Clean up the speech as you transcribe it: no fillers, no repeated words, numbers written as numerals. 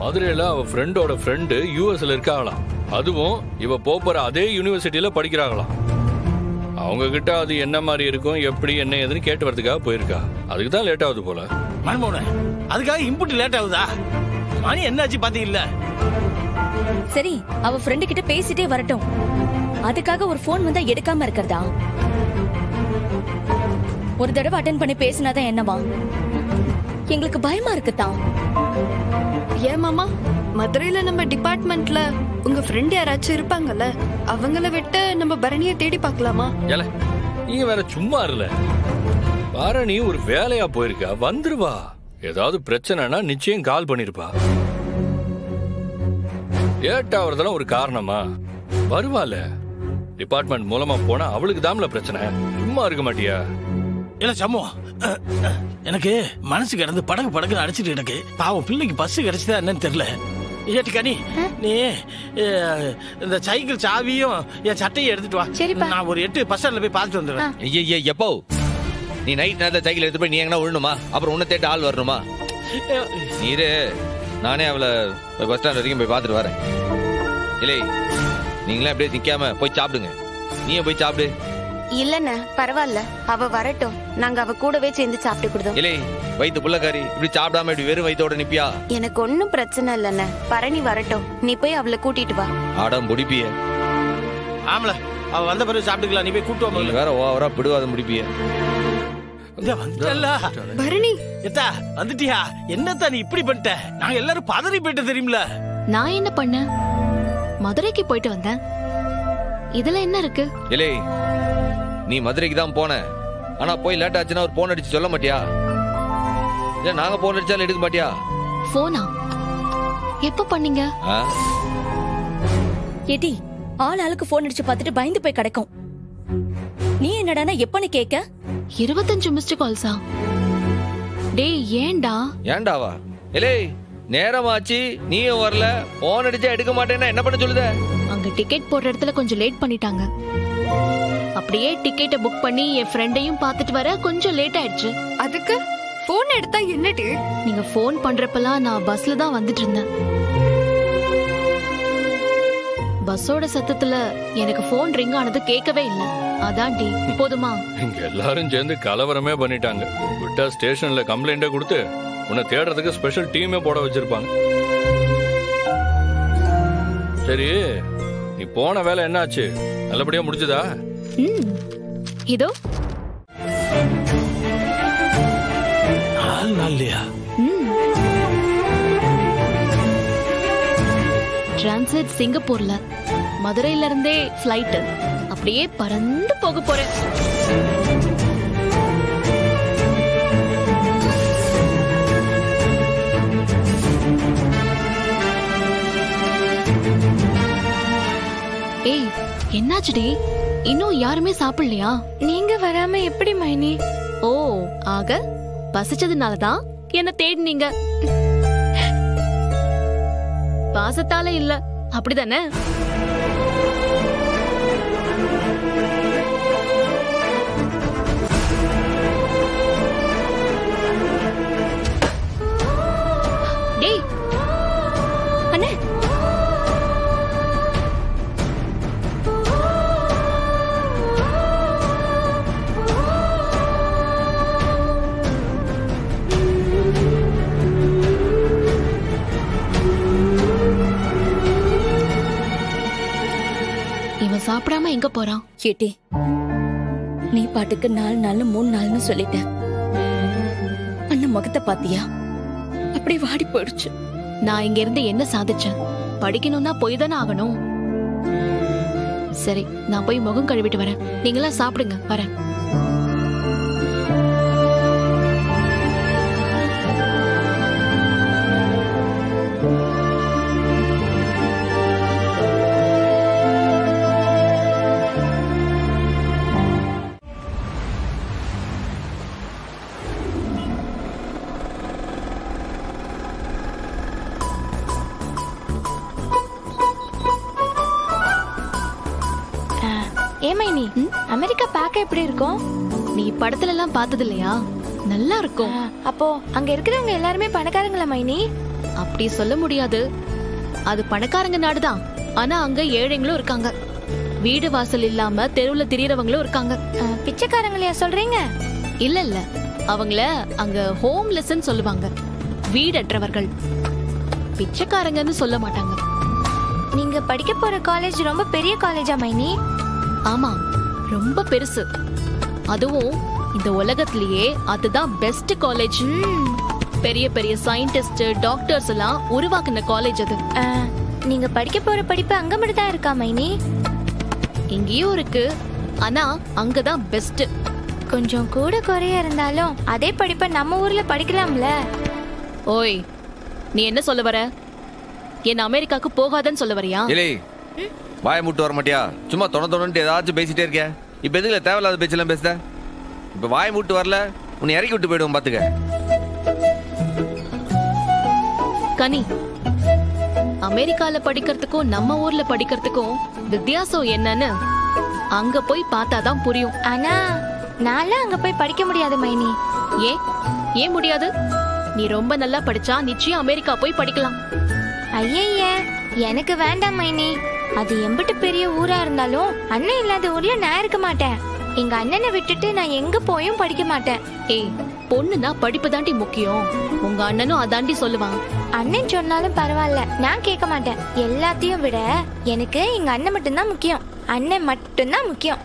மதுரையில அவ ஃப்ரெண்டோட ஃப்ரெண்டு யூஎஸ்ல இருக்காங்களாம். அதுவும் இவ போற அதே யூனிவர்சிட்டியில படிக்கிறாங்களாம். அவங்க கிட்ட அது என்ன மாதிரி இருக்கும், எப்படி என்ன ஏதுன்னு கேட்டு வரதுக்காக போயிருக்கா. அதுக்கு தான் லேட் ஆகுது போல. மன்மோன அதுக்காக இம்புட் லேட் ஆகுதா? மணி என்னாச்சு பாத்தீங்கல்ல? சரி, அவ ஃப்ரெண்டு கிட்ட பேசிட்டே வரட்டும். அதுக்காக ஒரு போன் வந்தா எடுக்காம இருக்கிறதா? ஒரு தடவை அட்டென்ட் பண்ணி பேசினாதான் என்னவா? எங்களுக்கு பயமா இருக்குதான். ஏன் மாமா, மதுரையில நம்ம டிபார்ட்மெண்ட்ல உங்க ஃப்ரெண்ட் யாராச்சும் இருப்பாங்கல்ல, அவங்கள விட்டு நம்ம பரணியை தேடி பார்க்கலாமா? ஏல நீங்க வேற சும்மா இருல. பரணி ஒரு வேலையா போயிருக்கா, வந்துருவா. ஏதாவது பிரச்சனைனா நிச்சயம் கால் பண்ணிருப்பா. லேட் ஆவறதெல்லாம் ஒரு காரணமா? வருவால. டிபார்ட்மெண்ட் மூலமா போனா அவளுக்கு தாம்ல பிரச்சனை. சும்மா இருக்க மாட்டியா? இல்ல சம்மு, எனக்கு மனசு கிடந்து படகு படகுன்னு அடிச்சிட்டு எனக்கு. பாவம் பிள்ளைக்கு பஸ் கிடைச்சதா என்னன்னு தெரியல. ஏட்டி கனி, நீ இந்த சைக்கிள் சாவியும் என் சட்டையும் எடுத்துட்டு வா. நான் ஒரு 8 பஸ் ஸ்டாண்ட்ல போய் பார்த்துட்டு வந்துடுறேன். ஐயா எப்போ நீ நைட் நேரத்தில் சைக்கிள் எடுத்து போய் நீ எங்கன்னா விழணுமா? அப்புறம் உன்னை தேட்டு ஆள் வரணுமா? நீரு நானே அவளை பஸ் ஸ்டாண்ட் வரைக்கும் போய் பார்த்துட்டு வரேன். இல்லை நீங்களே அப்படியே நிக்காம போய் சாப்பிடுங்க. நீயே போய் சாப்பிடு. இல்லண்ண பரவாயில்ல, அவ வரட்டும், நாங்க அவ கூடவே சேர்ந்து சாப்பிட்டு கொடுத்தோம். இல்லை வயிற்று புள்ளக்காரி, இப்படி சாப்பிடாம இப்படி வெறும் வயிற்றோட நிப்பியா? எனக்கு ஒன்னும் பிரச்சனை இல்லண்ண, பரணி வரட்டும், நீ போய் அவளை கூட்டிட்டு வா. ஆடம் முடிப்பிய. ஆமல அவ வந்த பிறகு சாப்பிட்டுக்கலாம். நீ போய் கூட்டு வா. வேற ஓவரா பிடுவாத முடிப்பிய. பரணி எத்தா வந்துட்டியா? என்னத்தா நீ இப்படி பண்ணிட்ட? நாங்க எல்லாரும் பதறி போயிட்டு தெரியுமில. நான் என்ன பண்ண? மதுரைக்கு போயிட்டு வந்தேன். இதுல என்ன இருக்கு? இல்லை நீ மதுரைக்கு தான் போன. ஆனா போய் லேட் ஆச்சுன்னா ஒரு போன் அடிச்சு சொல்ல மாட்டியா? இல்ல நாங்க போன் அடிச்சாலும் எடுக்க மாட்டியா? போனா எப்ப பண்ணீங்க? ஏடி, ஆள் ஆளுக்கு போன் அடிச்சு பார்த்துட்டு பயந்து போய் கிடக்கும். நீ என்னடானா எப்பன்னு கேட்க? 25 மிஸ்டு கால்ஸா? டேய் ஏன்டா? ஏன்டாவா? இல்லை நேரமாச்சு, நீயும் வரல, போன் அடிச்சா எடுக்க மாட்டேன்னா என்ன பண்ண சொல்லுத? அங்க டிக்கெட் போடுற இடத்துல கொஞ்சம் லேட் பண்ணிட்டாங்க. அப்படியே டிக்கெட்டை புக் பண்ணி என் ஃப்ரெண்டையும் பார்த்துட்டு வர கொஞ்சம் லேட் ஆயிடுச்சு. அதுக்கு போன் எடுத்தா என்னடி? நீங்க போன் பண்றப்பலாம் நான் பஸ்ல தான் வந்துட்டு இருந்தேன். பஸ்ஸோட சத்தத்துல எனக்கு போன் ரிங் ஆனது கேட்கவே இல்ல. அதான் டி. போதுமா? இங்க எல்லாரும் சேர்ந்து கலவரமே பண்ணிட்டாங்க. விட்டா ஸ்டேஷன்ல கம்ப்ளைண்டே கொடுத்து உன்னை தேடுறதுக்கு ஸ்பெஷல் டீமே போட வச்சிருப்பாங்க. சரி, நீ போன வேலை என்னாச்சு? நல்லபடியா முடிஞ்சதா? இதோ டிரான்சிட் சிங்கப்பூர்ல. மதுரையில இருந்தே ஃபிளைட். அப்படியே பறந்து போக போறேன். ஏய் என்னாச்சுடி? இன்னும் யாருமே சாப்பிடலையா? நீங்க வராம எப்படி மைனி? ஓ, ஆக பசிச்சதுனாலதான் என்ன தேடினீங்க. பாசத்தால இல்ல, அப்படிதானே? டேய் அண்ணே, இவன் சாப்பிடாம எங்க போறான்? ஏட்டி, நீ பாட்டுக்கு 4 நாள் 3 நாள்னு சொல்லிட்ட. அண்ணன் முகத்தை பாத்தியா? அப்படி வாடி போயிடுச்சு. நான் இங்க இருந்து என்ன சாதிச்சேன்? படிக்கணும்னா போய் தானே ஆகணும். சரி, நான் போய் முகம் கழுவிட்டு வரேன். நீங்களாம் சாப்பிடுங்க, வரேன். ஏமைனி, அமெரிக்கா பார்க்க எப்படி இருக்கும்? நீ படத்துல எல்லாம் பார்த்தது இல்லையா? நல்லா இருக்கும். அப்போ அங்க இருக்கிறவங்க எல்லாருமே பணக்காரங்களா மைனி? அப்படி சொல்ல முடியாது. அது பணக்காரங்க நாடுதான். ஆனா அங்க ஏழைங்களும் இருக்காங்க. வீடு வாசல் இல்லாம தெருவுல திரியறவங்களும் இருக்காங்க. பிச்சைக்காரங்களையா சொல்றீங்க? இல்ல இல்ல, அவங்கள அங்க ஹோம்லெஸ்ன்னு சொல்லுவாங்க. வீடற்றவர்கள். பிச்சைக்காரங்கன்னு சொல்ல மாட்டாங்க. நீங்க படிக்க போற காலேஜ் ரொம்ப பெரிய காலேஜா மைனி? ஆமா, ரொம்ப பெருசு. அதுவும் இந்த உலகத்திலேயே அதுதான் பெஸ்ட் காலேஜ். பெரிய பெரிய சயின்டிஸ்ட், டாக்டர்ஸ் எல்லாம் உருவாக்குன காலேஜ் அது. நீங்க படிக்க போற படிப்பு அங்க மட்டும் தான் இருக்கா மைனி? இங்கேயும் இருக்கு, ஆனா அங்கதான் பெஸ்ட். கொஞ்சம் கூட குறைய இருந்தாலும் அதே படிப்பை நம்ம ஊர்ல படிக்கலாம்ல? ஓய், நீ என்ன சொல்ல வர? என்ன அமெரிக்காக்கு போகாதன்னு சொல்ல வரியா? இல்லை, வாயை மூட்டு வர மாட்டியா? சும்மா தொண ஏதாச்சும் பேசிட்டே இருக்க. இப்ப எதுல தேவையில்லாத பேச்செல்லாம் பேசுத? இப்ப வாயை மூட்டு வரல, உன்னை இறக்கி விட்டு போயிடுவோம் பாத்துக்க. கனி, அமெரிக்கால படிக்கிறதுக்கும் நம்ம ஊர்ல படிக்கிறதுக்கும் வித்தியாசம் என்னன்னு அங்க போய் பார்த்தாதான் புரியும். ஆனா நான்லாம் அங்க போய் படிக்க முடியாது மைனி. ஏன் முடியாது? நீ ரொம்ப நல்லா படிச்சா நிச்சயம் அமெரிக்கா போய் படிக்கலாம். ஐயே, எனக்கு வேண்டாம் மைனி. அது எம்பிட்டு பெரிய ஊரா இருந்தாலும் அண்ணன் இல்லாத ஊர்ல நான் இருக்க மாட்டேன். எங்க அண்ணனை விட்டுட்டு நான் எங்க போயும் படிக்க மாட்டேன். பொண்ணுனா படிப்பு தாண்டி முக்கியம். உங்க அண்ணனும் அதாண்டி சொல்லுவான். அண்ணன் சொன்னாலும் பரவாயில்ல, நான் கேட்க மாட்டேன். எல்லாத்தையும் விட எனக்கு எங்க அண்ணன் மட்டும்தான் முக்கியம். அண்ணன் மட்டும்தான் முக்கியம்.